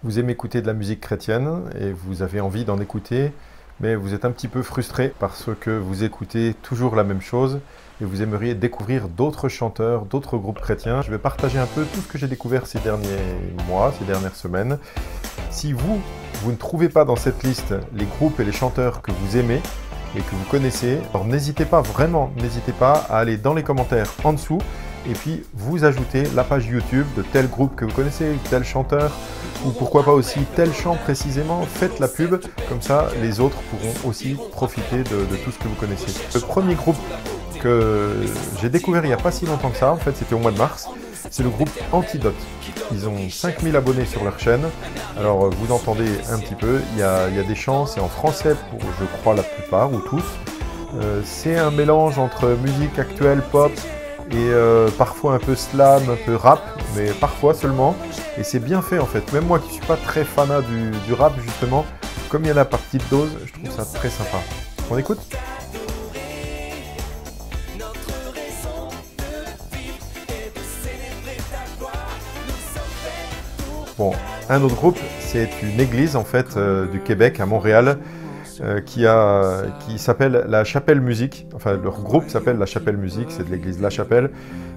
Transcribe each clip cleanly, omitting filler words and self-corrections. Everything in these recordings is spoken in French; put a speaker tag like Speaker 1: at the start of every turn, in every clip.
Speaker 1: Vous aimez écouter de la musique chrétienne et vous avez envie d'en écouter, mais vous êtes un petit peu frustré parce que vous écoutez toujours la même chose et vous aimeriez découvrir d'autres chanteurs, d'autres groupes chrétiens. Je vais partager un peu tout ce que j'ai découvert ces derniers mois, ces dernières semaines. Si vous ne trouvez pas dans cette liste les groupes et les chanteurs que vous aimez et que vous connaissez, alors n'hésitez pas, vraiment, n'hésitez pas à aller dans les commentaires en dessous et puis vous ajoutez la page YouTube de tel groupe que vous connaissez, tel chanteur, ou pourquoi pas aussi tel chant précisément. Faites la pub, comme ça les autres pourront aussi profiter de tout ce que vous connaissez. Le premier groupe que j'ai découvert il n'y a pas si longtemps que ça, en fait c'était au mois de mars, c'est le groupe Antidote. Ils ont 5000 abonnés sur leur chaîne. Alors vous entendez un petit peu, il y a des chants, c'est en français pour je crois la plupart ou tous. C'est un mélange entre musique actuelle, pop, et parfois un peu slam, un peu rap, mais parfois seulement. Et c'est bien fait en fait. Même moi qui ne suis pas très fanat du rap justement, comme il y en a par petite dose, je trouve ça très sympa. On écoute ? Bon, un autre groupe, c'est une église en fait du Québec à Montréal qui s'appelle La Chapelle Musique. Enfin, leur groupe s'appelle La Chapelle Musique, c'est de l'église La Chapelle.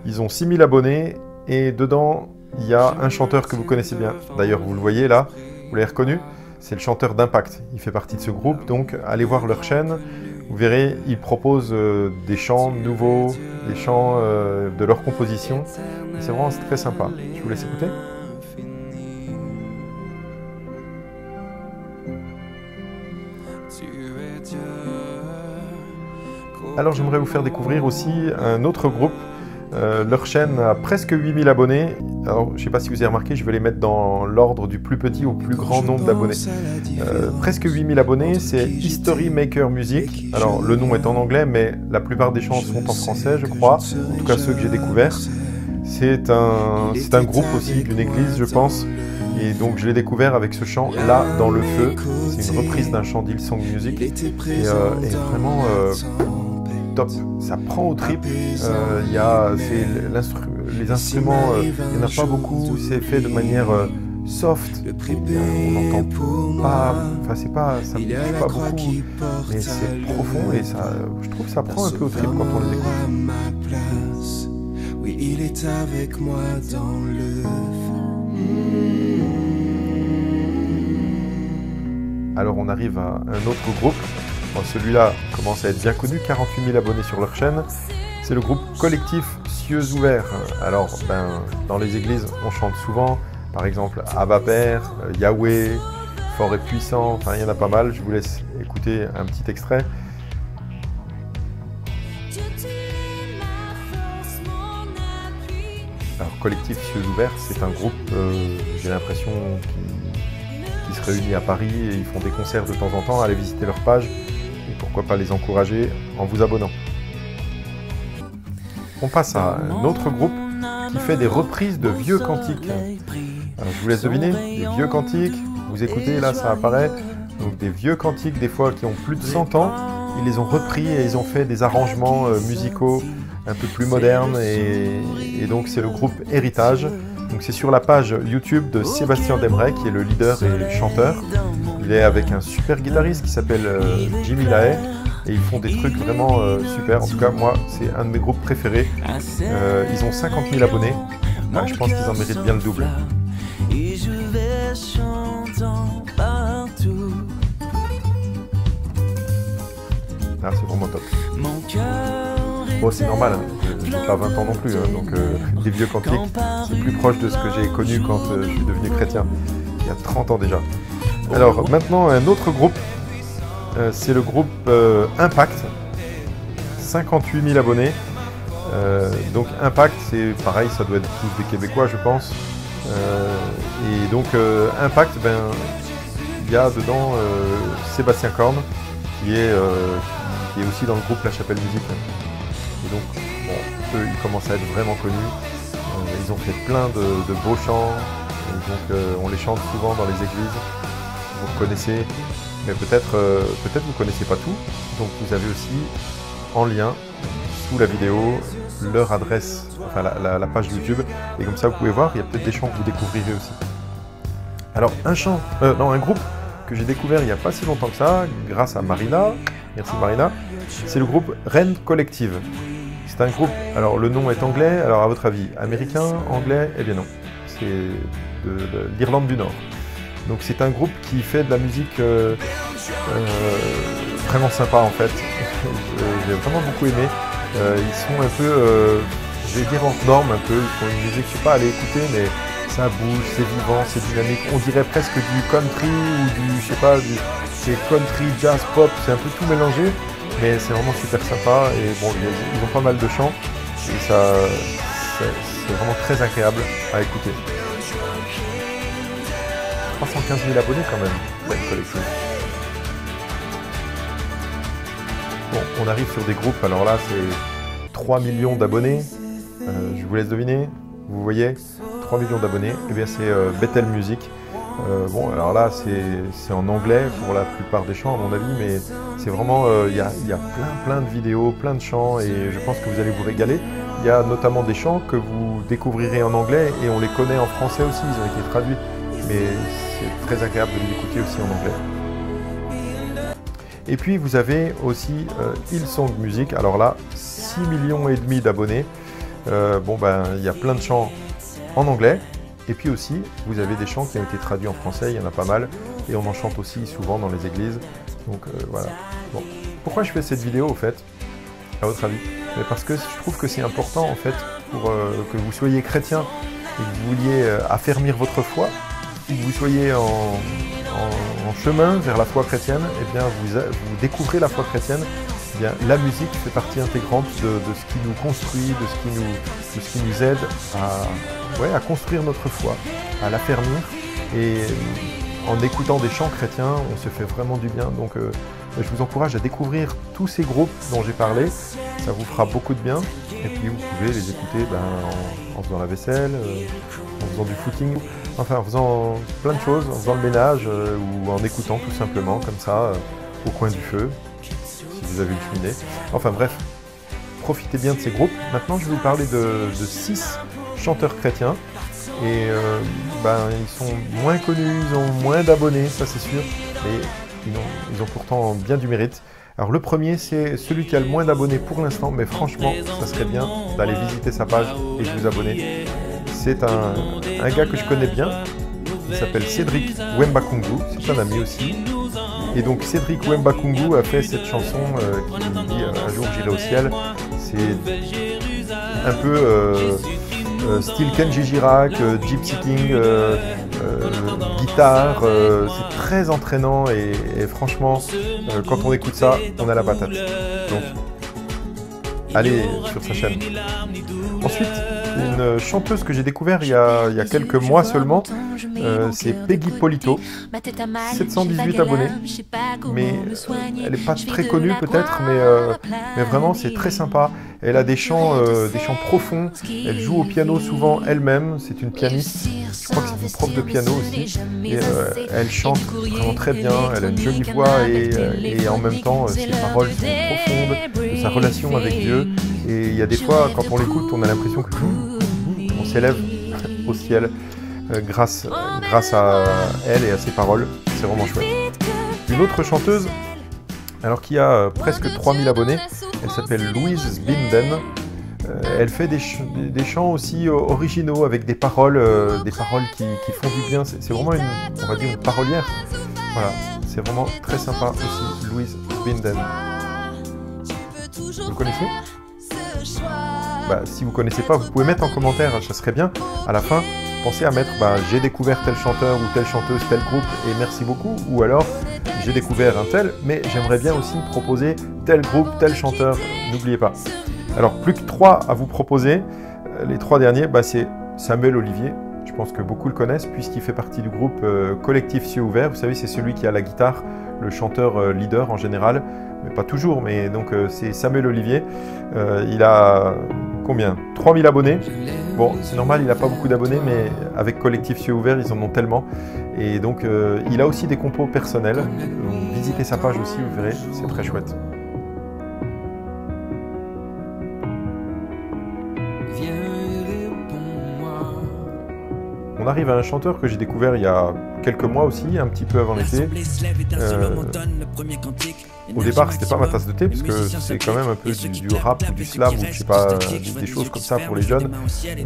Speaker 1: Ils ont 6000 abonnés et dedans, il y a un chanteur que vous connaissez bien. D'ailleurs, vous le voyez là, vous l'avez reconnu, c'est le chanteur d'Impact. Il fait partie de ce groupe, donc allez voir leur chaîne. Vous verrez, ils proposent des chants nouveaux, des chants de leur composition. C'est vraiment très sympa. Je vous laisse écouter. Alors j'aimerais vous faire découvrir aussi un autre groupe. Leur chaîne a presque 8000 abonnés. Alors je ne sais pas si vous avez remarqué, je vais les mettre dans l'ordre du plus petit au plus grand nombre d'abonnés. Presque 8000 abonnés, c'est History Maker Music. Alors le nom est en anglais, mais la plupart des chants sont en français, je crois. En tout cas ceux que j'ai découverts. C'est un groupe aussi d'une église, je pense. Et donc je l'ai découvert avec ce chant Là dans le feu. C'est une reprise d'un chant d'Hillsong Music. Et vraiment top, ça prend au trip. Les instruments, il n'y en a pas beaucoup, c'est fait de manière soft. On n'entend pas, enfin ça ne bouge pas beaucoup, mais c'est profond et ça, je trouve que ça prend un peu au trip quand on les écoute.
Speaker 2: Oui, il est avec moi dans le feu.
Speaker 1: Alors on arrive à un autre groupe. Bon, celui-là commence à être bien connu, 48 000 abonnés sur leur chaîne. C'est le groupe collectif Cieux ouverts. Alors dans les églises, on chante souvent, par exemple Abba Père, Yahweh, Fort et puissant, enfin il y en a pas mal. Je vous laisse écouter un petit extrait. Alors collectif Cieux ouverts, c'est un groupe, j'ai l'impression, qui se réunit à Paris et ils font des concerts de temps en temps. Allez visiter leur page et pourquoi pas les encourager en vous abonnant. On passe à un autre groupe qui fait des reprises de vieux cantiques. Alors, je vous laisse deviner, des vieux cantiques, vous écoutez là ça apparaît, donc des vieux cantiques des fois qui ont plus de 100 ans, ils les ont repris et ils ont fait des arrangements musicaux un peu plus modernes et donc c'est le groupe Héritage. Donc c'est sur la page YouTube de Sébastien Demray qui est le leader et chanteur. Il est avec un super guitariste qui s'appelle Jimmy Lahaye et ils font des trucs vraiment super. En tout cas moi c'est un de mes groupes préférés. Ils ont 50 000 abonnés. Ah, je pense qu'ils en méritent bien le double.
Speaker 2: Et je vais chantant partout.
Speaker 1: Ah, c'est vraiment top.
Speaker 2: Mon cœur
Speaker 1: Bon, c'est normal, je n'ai pas 20 ans non plus, hein, donc les vieux cantiques, c'est plus proche de ce que j'ai connu quand je suis devenu chrétien, il y a 30 ans déjà. Alors maintenant, un autre groupe, c'est le groupe Impact, 58 000 abonnés. Donc Impact, c'est pareil, ça doit être tous des Québécois, je pense. Et donc Impact, il y a dedans Sébastien Korn, qui est aussi dans le groupe La Chapelle Musique. Et donc, bon, eux, ils commencent à être vraiment connus. Ils ont fait plein de beaux chants. Et donc, on les chante souvent dans les églises. Vous reconnaissez, mais peut-être vous ne connaissez pas tout. Donc, vous avez aussi en lien sous la vidéo leur adresse, enfin la page YouTube. Et comme ça, vous pouvez voir, il y a peut-être des chants que vous découvrirez aussi. Alors un groupe que j'ai découvert il n'y a pas si longtemps que ça, grâce à Marina, merci Marina, c'est le groupe Rennes Collective. C'est un groupe, alors le nom est anglais, alors à votre avis, américain, anglais? Eh bien non, c'est de l'Irlande du Nord. Donc c'est un groupe qui fait de la musique vraiment sympa en fait. J'ai vraiment beaucoup aimé. Ils sont un peu, je vais dire hors norme un peu, ils font une musique, je sais pas, à aller écouter, mais ça bouge, c'est vivant, c'est dynamique. On dirait presque du country ou du, je sais pas, c'est country, jazz, pop, c'est un peu tout mélangé, mais c'est vraiment super sympa. Et bon, ils ont pas mal de chants et c'est vraiment très agréable à écouter. 315 000 abonnés quand même, Rennes Collective. Bon, on arrive sur des groupes, alors là c'est 3 millions d'abonnés. Je vous laisse deviner, vous voyez, 3 millions d'abonnés, et bien c'est Bethel Music. Bon, alors là c'est en anglais pour la plupart des chants à mon avis, mais c'est vraiment, il y a plein de vidéos, plein de chants, et je pense que vous allez vous régaler. Il y a notamment des chants que vous découvrirez en anglais, et on les connaît en français aussi, ils ont été traduits, mais c'est très agréable de les écouter aussi en anglais. Et puis vous avez aussi Hillsong Music, alors là 6,5 millions d'abonnés. Bon ben il y a plein de chants en anglais, et puis aussi vous avez des chants qui ont été traduits en français, il y en a pas mal, et on en chante aussi souvent dans les églises, donc voilà. Bon. Pourquoi je fais cette vidéo au fait, à votre avis? Mais parce que je trouve que c'est important en fait pour que vous soyez chrétien et que vous vouliez affermir votre foi, ou que vous soyez en chemin vers la foi chrétienne, et bien vous découvrez la foi chrétienne. Eh bien, la musique fait partie intégrante de ce qui nous construit, de ce qui nous aide à construire notre foi, à l'affermir. Et en écoutant des chants chrétiens, on se fait vraiment du bien. Donc je vous encourage à découvrir tous ces groupes dont j'ai parlé. Ça vous fera beaucoup de bien. Et puis vous pouvez les écouter en faisant la vaisselle, en faisant du footing, enfin en faisant plein de choses, en faisant le ménage ou en écoutant tout simplement comme ça au coin du feu. Vous avez une cheminée. Enfin bref, profitez bien de ces groupes. Maintenant, je vais vous parler de 6 chanteurs chrétiens. Et ils sont moins connus, ils ont moins d'abonnés, ça c'est sûr, mais ils ont pourtant bien du mérite. Alors le premier, c'est celui qui a le moins d'abonnés pour l'instant, mais franchement, ça serait bien d'aller visiter sa page et de vous abonner. C'est un gars que je connais bien, il s'appelle Cédric Wembakungu, c'est un ami aussi. Et donc Cédric Wembakungu a fait cette chanson qui dit « Un jour j'irai au ciel ». C'est un peu style Kenji Girac, Gypsy King, guitare, c'est très entraînant et franchement, quand on écoute ça, on a la patate. Donc, allez sur sa chaîne. Ensuite, une chanteuse que j'ai découvert il y a quelques mois seulement, c'est Peggy Polito, 718 abonnés, mais elle n'est pas très connue peut-être, mais vraiment c'est très sympa. Elle a des chants profonds, elle joue au piano souvent elle-même, c'est une pianiste, je crois que c'est une prof de piano aussi, et elle chante vraiment très bien, elle a une jolie voix et en même temps ses paroles sont profondes, de sa relation avec Dieu, et il y a des fois quand on l'écoute on a l'impression que on s'élève au ciel grâce à elle et à ses paroles, c'est vraiment chouette. Une autre chanteuse, alors qui a presque 3000 abonnés, elle s'appelle Louise Binden. Elle fait des chants aussi originaux avec des paroles qui font du bien. C'est vraiment on va dire une parolière. Voilà, c'est vraiment très sympa aussi, Louise Binden. Vous connaissez ? Si vous ne connaissez pas, vous pouvez mettre en commentaire, ça serait bien. À la fin, pensez à mettre j'ai découvert tel chanteur ou telle chanteuse, tel groupe et merci beaucoup. Ou alors, j'ai découvert un tel, mais j'aimerais bien aussi proposer tel groupe, tel chanteur. N'oubliez pas. Alors, plus que 3 à vous proposer. Les 3 derniers, c'est Samuel Olivier. Je pense que beaucoup le connaissent puisqu'il fait partie du groupe Collectif Cieux Ouvert. Vous savez, c'est celui qui a la guitare, le chanteur leader en général. Mais pas toujours, mais donc c'est Samuel Olivier. Il a combien? 3000 abonnés. Bon, c'est normal, il n'a pas beaucoup d'abonnés, mais avec Collectif Cieux Ouvert, ils en ont tellement. Et donc, il a aussi des compos personnels. Donc, visitez sa page aussi, vous verrez, c'est très chouette. On arrive à un chanteur que j'ai découvert il y a quelques mois aussi, un petit peu avant l'été. Au départ, c'était pas ma tasse de thé, parce que c'est quand même un peu du rap ou du slam, ou je sais pas, des choses comme ça pour les jeunes.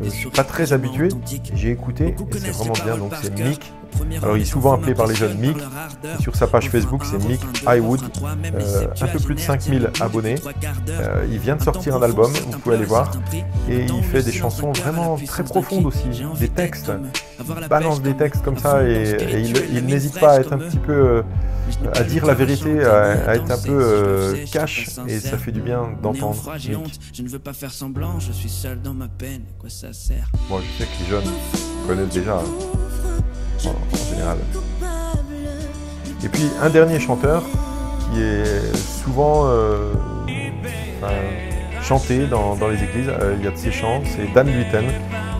Speaker 1: Je suis pas très habitué, j'ai écouté, et c'est vraiment bien, donc c'est Mick. Alors il est souvent appelé par les jeunes Mick, et sur sa page Facebook c'est Mick Highwood, un peu plus de 5000 abonnés. Il vient de sortir un album, vous pouvez aller voir, et il fait des chansons vraiment très profondes aussi, des textes, il balance des textes comme ça, et il n'hésite pas à être un petit peu... à dire la vérité, à être un peu cash, et ça fait du bien d'entendre.
Speaker 2: Je ne veux pas faire semblant, je suis seul dans ma peine, quoi ça sert?
Speaker 1: Moi je sais que les jeunes connaissent déjà, en général. Et puis un dernier chanteur qui est souvent chanté dans les églises, il y a de ses chants, c'est Dan Luiten.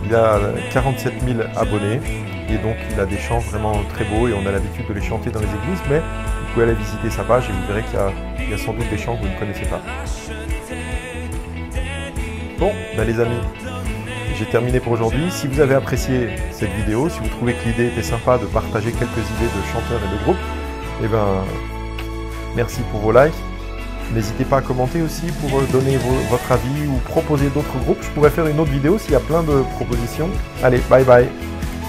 Speaker 1: Il a 47 000 abonnés. Et donc il a des chants vraiment très beaux et on a l'habitude de les chanter dans les églises, mais vous pouvez aller visiter sa page et vous verrez qu'il y a sans doute des chants que vous ne connaissez pas. Bon, ben les amis, j'ai terminé pour aujourd'hui. Si vous avez apprécié cette vidéo, si vous trouvez que l'idée était sympa de partager quelques idées de chanteurs et de groupes, eh ben, merci pour vos likes. N'hésitez pas à commenter aussi pour donner votre avis ou proposer d'autres groupes. Je pourrais faire une autre vidéo s'il y a plein de propositions. Allez, bye bye!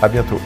Speaker 1: À bientôt.